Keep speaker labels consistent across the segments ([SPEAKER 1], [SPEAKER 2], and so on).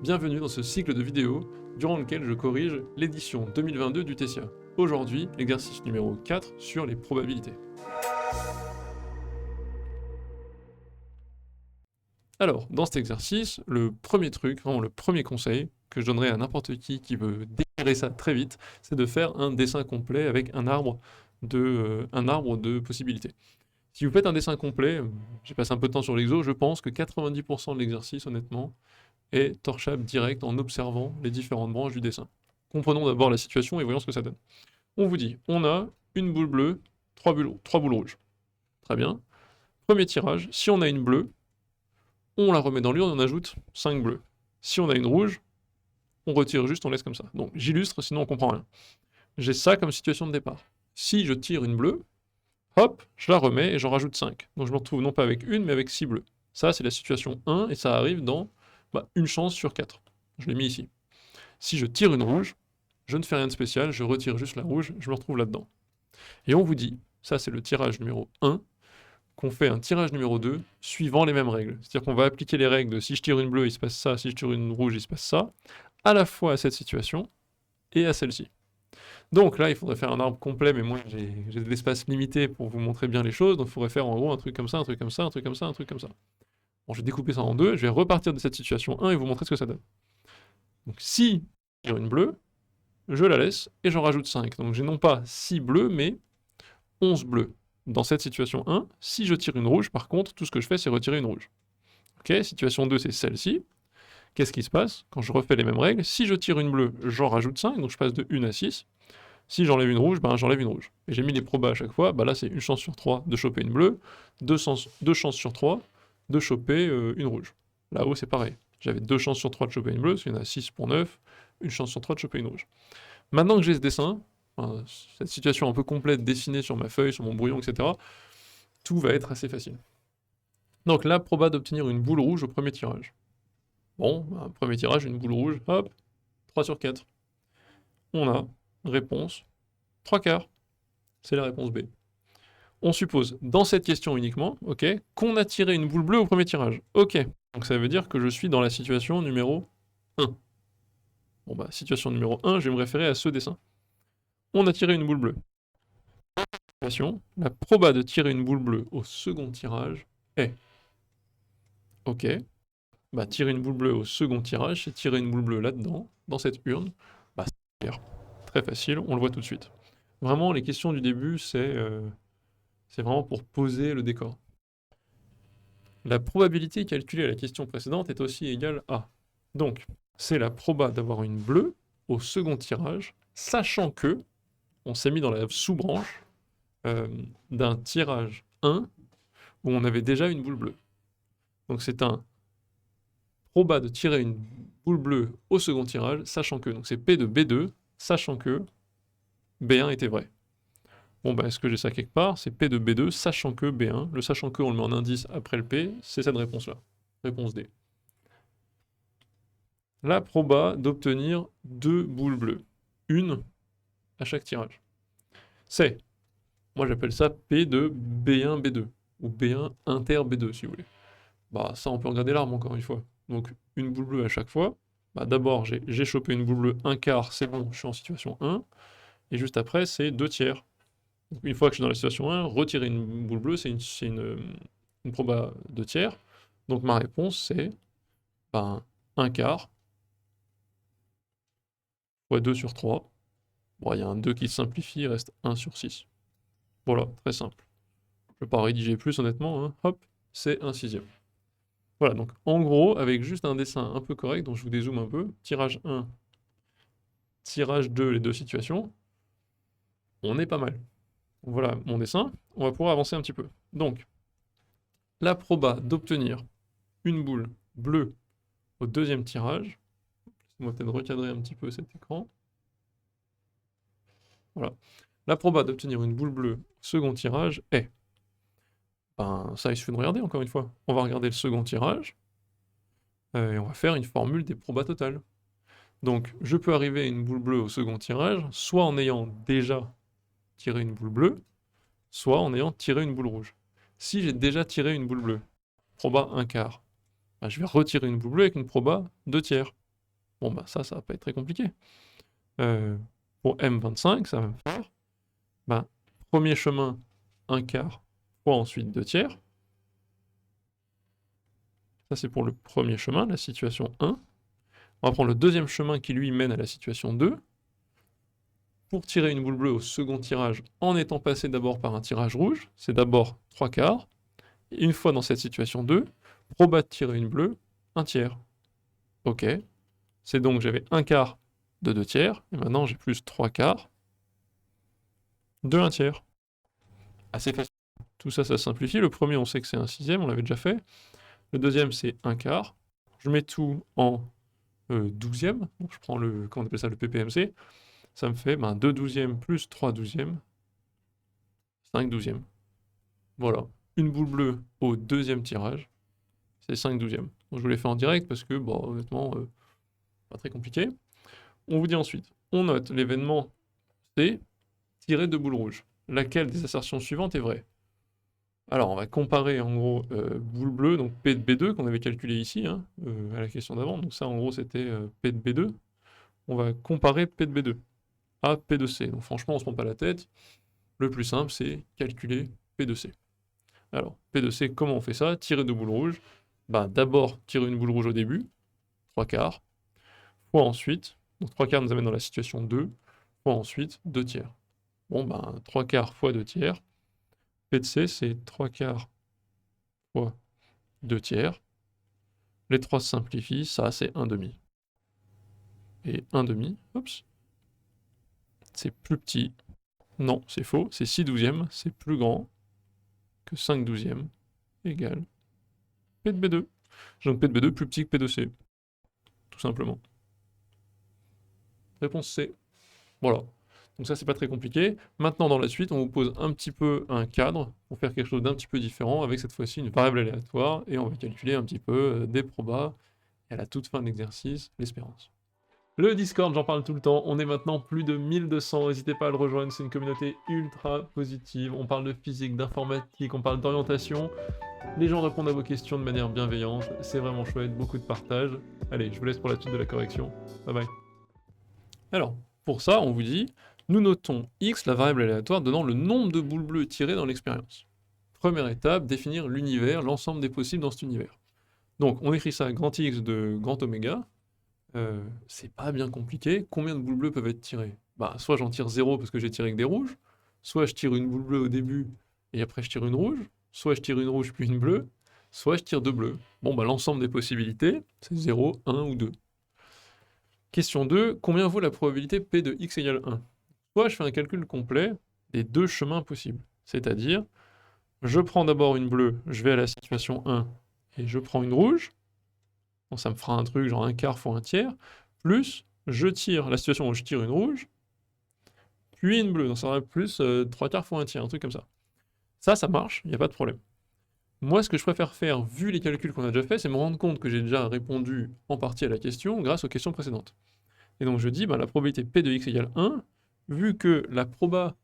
[SPEAKER 1] Bienvenue dans ce cycle de vidéos durant lequel je corrige l'édition 2022 du Tessia. Aujourd'hui, l'exercice numéro 4 sur les probabilités. Alors, dans cet exercice, le premier truc, vraiment le premier conseil que je donnerais à n'importe qui veut décrire ça très vite, c'est de faire un dessin complet avec un arbre de possibilités. Si vous faites un dessin complet, j'ai passé un peu de temps sur l'exo, je pense que 90% de l'exercice, honnêtement, est torchable direct en observant les différentes branches du dessin. Comprenons d'abord la situation et voyons ce que ça donne. On vous dit, on a une boule bleue, trois boules rouges. Très bien. Premier tirage, si on a une bleue, on la remet dans l'urne et on ajoute 5 bleus. Si on a une rouge, on retire juste, on laisse comme ça. Donc j'illustre, sinon on comprend rien. J'ai ça comme situation de départ. Si je tire une bleue, hop, je la remets et j'en rajoute 5. Donc je me retrouve non pas avec une, mais avec 6 bleus. Ça, c'est la situation 1 et ça arrive dans une chance sur 4. Je l'ai mis ici. Si je tire une rouge, je ne fais rien de spécial, je retire juste la rouge, je me retrouve là-dedans. Et on vous dit, ça c'est le tirage numéro 1, qu'on fait un tirage numéro 2 suivant les mêmes règles. C'est-à-dire qu'on va appliquer les règles de si je tire une bleue, il se passe ça, si je tire une rouge, il se passe ça, à la fois à cette situation et à celle-ci. Donc là, il faudrait faire un arbre complet, mais moi j'ai de l'espace limité pour vous montrer bien les choses, donc il faudrait faire en gros un truc comme ça, un truc comme ça, un truc comme ça, un truc comme ça. Bon, je vais découper ça en deux, je vais repartir de cette situation 1 et vous montrer ce que ça donne. Donc si j'ai une bleue, je la laisse et j'en rajoute 5. Donc j'ai non pas 6 bleus, mais 11 bleus. Dans cette situation 1, si je tire une rouge, par contre, tout ce que je fais, c'est retirer une rouge. Ok, situation 2, c'est celle-ci. Qu'est-ce qui se passe quand je refais les mêmes règles? Si je tire une bleue, j'en rajoute 5, donc je passe de 1 à 6. Si j'enlève une rouge, j'enlève une rouge. Et j'ai mis les probas à chaque fois, là c'est une chance sur 3 de choper une bleue, deux chances sur 3 de choper une rouge. Là-haut, c'est pareil. J'avais 2 chances sur 3 de choper une bleue, parce qu'il y en a 6 pour 9, une chance sur 3 de choper une rouge. Maintenant que j'ai ce dessin, cette situation un peu complète dessinée sur ma feuille, sur mon brouillon, etc., tout va être assez facile. Donc là, proba d'obtenir une boule rouge au premier tirage. Bon, premier tirage, une boule rouge, hop, 3 sur 4. On a réponse 3 quarts. C'est la réponse B. On suppose, dans cette question uniquement, ok, qu'on a tiré une boule bleue au premier tirage. Ok, donc ça veut dire que je suis dans la situation numéro 1. Bon situation numéro 1, je vais me référer à ce dessin. On a tiré une boule bleue. La proba de tirer une boule bleue au second tirage est... Ok, tirer une boule bleue au second tirage, c'est tirer une boule bleue là-dedans, dans cette urne. C'est clair. Très facile, on le voit tout de suite. Vraiment, les questions du début, c'est vraiment pour poser le décor. La probabilité calculée à la question précédente est aussi égale à. Donc, c'est la proba d'avoir une bleue au second tirage, sachant que, on s'est mis dans la sous-branche d'un tirage 1 où on avait déjà une boule bleue. Donc c'est un proba de tirer une boule bleue au second tirage, sachant que, donc c'est P de B2, sachant que B1 était vrai. Bon, est-ce que j'ai ça quelque part? C'est P de B2, sachant que B1. Le sachant que, on le met en indice après le P, c'est cette réponse-là. Réponse D. La proba d'obtenir 2 boules bleues. Une à chaque tirage. C'est, moi j'appelle ça P de B1, B2. Ou B1 inter B2, si vous voulez. Ça, on peut regarder l'arbre encore une fois. Donc, une boule bleue à chaque fois. D'abord, j'ai chopé une boule bleue, un quart, c'est bon, je suis en situation 1. Et juste après, c'est 2 tiers. Donc, une fois que je suis dans la situation 1, retirer une boule bleue, c'est une proba de tiers. Donc, ma réponse, c'est 1 quart fois 2 sur 3. Il y a un 2 qui se simplifie, il reste 1 sur 6. Voilà, très simple. Je ne vais pas rédiger plus, honnêtement. Hein. Hop, c'est 1/6. Voilà, donc en gros, avec juste un dessin un peu correct, donc je vous dézoome un peu, tirage 1, tirage 2, les deux situations, on est pas mal. Voilà mon dessin, on va pouvoir avancer un petit peu. Donc, la proba d'obtenir une boule bleue au deuxième tirage, on va peut-être recadrer un petit peu cet écran. Voilà. La proba d'obtenir une boule bleue au second tirage est... ça, il suffit de regarder encore une fois. On va regarder le second tirage, et on va faire une formule des probas totales. Donc, je peux arriver à une boule bleue au second tirage, soit en ayant déjà tiré une boule bleue, soit en ayant tiré une boule rouge. Si j'ai déjà tiré une boule bleue, proba 1 quart, je vais retirer une boule bleue avec une proba 2 tiers. Bon, bah ça va pas être très compliqué. Pour M25, ça va me faire, bah, premier chemin, 1/4, fois ensuite 2/3. Ça, c'est pour le premier chemin, la situation 1. On va prendre le deuxième chemin qui, lui, mène à la situation 2. Pour tirer une boule bleue au second tirage, en étant passé d'abord par un tirage rouge, c'est d'abord 3/4. Et une fois dans cette situation 2, proba de tirer une bleue, 1/3. Ok. C'est donc, j'avais 1/4 de 2/3, et maintenant j'ai plus 3/4 de 1/3. Assez facile. Tout ça, ça simplifie. Le premier, on sait que c'est un sixième, on l'avait déjà fait. Le deuxième, c'est 1/4. Je mets tout en 12e. Donc je prends le, comment on appelle ça, le PPMC. Ça me fait 2 douzièmes plus 3 douzièmes, 5 douzièmes. Voilà. Une boule bleue au deuxième tirage, c'est 5 douzièmes. Donc je vous l'ai fait en direct parce que, bon, honnêtement, pas très compliqué. On vous dit ensuite, on note l'événement C, tirer deux boules rouges. Laquelle des assertions suivantes est vraie? Alors, on va comparer en gros boule bleue, donc P de B2 qu'on avait calculé ici, hein, à la question d'avant. Donc ça, en gros, c'était P de B2. On va comparer P de B2 à P de C. Donc franchement, on se prend pas la tête. Le plus simple, c'est calculer P de C. Alors, P de C, comment on fait ça? Tirer deux boules rouges. D'abord, tirer une boule rouge au début, 3/4, fois ensuite, donc 3/4 nous amène dans la situation 2, fois ensuite 2/3. Bon, 3/4 fois 2/3. P de C, c'est 3/4 fois 2/3. Les 3 se simplifient, ça c'est 1/2. Et 1/2, oups, c'est plus petit. Non, c'est faux, c'est 6 douzièmes, c'est plus grand que 5 douzièmes, égale P de B2. Donc P de B2 plus petit que P de C, tout simplement. Réponse C. Voilà. Donc ça, c'est pas très compliqué. Maintenant, dans la suite, on vous pose un petit peu un cadre pour faire quelque chose d'un petit peu différent, avec cette fois-ci une variable aléatoire, et on va calculer un petit peu des probas, et à la toute fin de l'exercice, l'espérance. Le Discord, j'en parle tout le temps, on est maintenant plus de 1200, n'hésitez pas à le rejoindre, c'est une communauté ultra positive, on parle de physique, d'informatique, on parle d'orientation, les gens répondent à vos questions de manière bienveillante, c'est vraiment chouette, beaucoup de partage. Allez, je vous laisse pour la suite de la correction, bye bye. Alors, pour ça, on vous dit, nous notons x, la variable aléatoire, donnant le nombre de boules bleues tirées dans l'expérience. Première étape, définir l'univers, l'ensemble des possibles dans cet univers. Donc, on écrit ça grand X de grand oméga. C'est pas bien compliqué. Combien de boules bleues peuvent être tirées? Soit j'en tire 0 parce que j'ai tiré avec des rouges, soit je tire une boule bleue au début et après je tire une rouge, soit je tire une rouge puis une bleue, soit je tire deux bleus. Bon, l'ensemble des possibilités, c'est 0, 1 ou 2. Question 2, combien vaut la probabilité P de x égale 1? Soit je fais un calcul complet des deux chemins possibles. C'est-à-dire, je prends d'abord une bleue, je vais à la situation 1, et je prends une rouge. Bon, ça me fera un truc genre 1/4 fois 1/3, plus je tire la situation où je tire une rouge, puis une bleue, donc ça sera plus 3/4 fois 1/3, un truc comme ça. Ça marche, il n'y a pas de problème. Moi, ce que je préfère faire, vu les calculs qu'on a déjà fait, c'est me rendre compte que j'ai déjà répondu en partie à la question grâce aux questions précédentes. Et donc je dis, la probabilité P de x égale 1, vu que la proba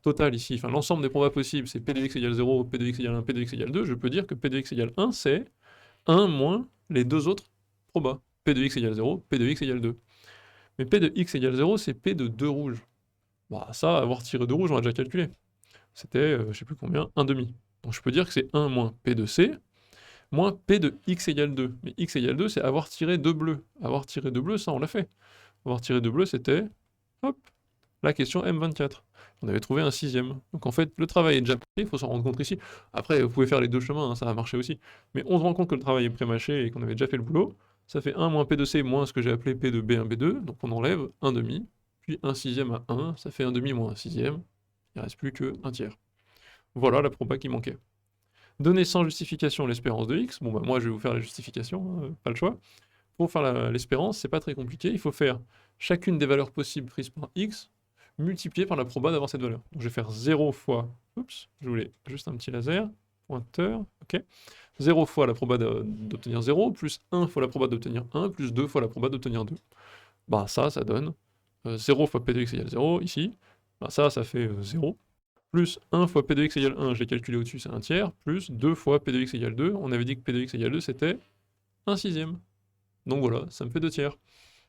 [SPEAKER 1] totale ici, enfin l'ensemble des probas possibles, c'est P de x égale 0, P de x égale 1, P de x égale 2, je peux dire que P de x égale 1, c'est 1 moins les deux autres probas. P de x égale 0, P de x égale 2. Mais P de x égale 0, c'est P de 2 rouges. Ça, avoir tiré 2 rouges, on a déjà calculé. C'était, je sais plus combien, 1/2. Donc je peux dire que c'est 1 moins P de C, moins P de x égale 2. Mais x égale 2, c'est avoir tiré 2 bleus. Avoir tiré 2 bleus, ça on l'a fait. Avoir tiré 2 bleus, c'était, hop, la question M24. On avait trouvé un sixième. Donc en fait, le travail est déjà fait, il faut s'en rendre compte ici. Après, vous pouvez faire les deux chemins, hein, ça va marcher aussi. Mais on se rend compte que le travail est pré-mâché et qu'on avait déjà fait le boulot. Ça fait 1 moins P de C moins ce que j'ai appelé P de B1, B2. Donc on enlève 1/2, puis 1 sixième à 1, ça fait 1/2 moins 1 sixième. Il ne reste plus que 1/3. Voilà la proba qui manquait. Donner sans justification l'espérance de x. Moi je vais vous faire la justification, hein, pas le choix. Pour faire l'espérance, c'est pas très compliqué. Il faut faire chacune des valeurs possibles prises par x multiplié par la proba d'avoir cette valeur. Donc je vais faire 0 fois, oups, je voulais juste un petit laser, pointeur, ok, 0 fois la proba d'obtenir 0, plus 1 fois la proba d'obtenir 1, plus 2 fois la proba d'obtenir 2. Ça donne 0 fois P de x égale 0, ici, ça fait 0, plus 1 fois P de x égale 1, je l'ai calculé au-dessus, c'est 1/3, plus 2 fois P de x égale 2, on avait dit que P de x égale 2, c'était 1 sixième. Donc voilà, ça me fait 2/3.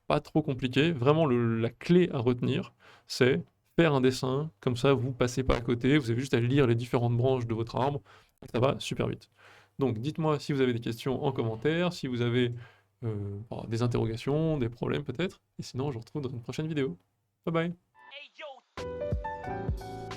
[SPEAKER 1] pas trop compliqué. Vraiment, la clé à retenir, c'est faire un dessin, comme ça vous passez pas à côté, vous avez juste à lire les différentes branches de votre arbre, et ça va super vite. Donc dites-moi si vous avez des questions en commentaire, si vous avez des interrogations, des problèmes peut-être, et sinon je vous retrouve dans une prochaine vidéo. Bye bye!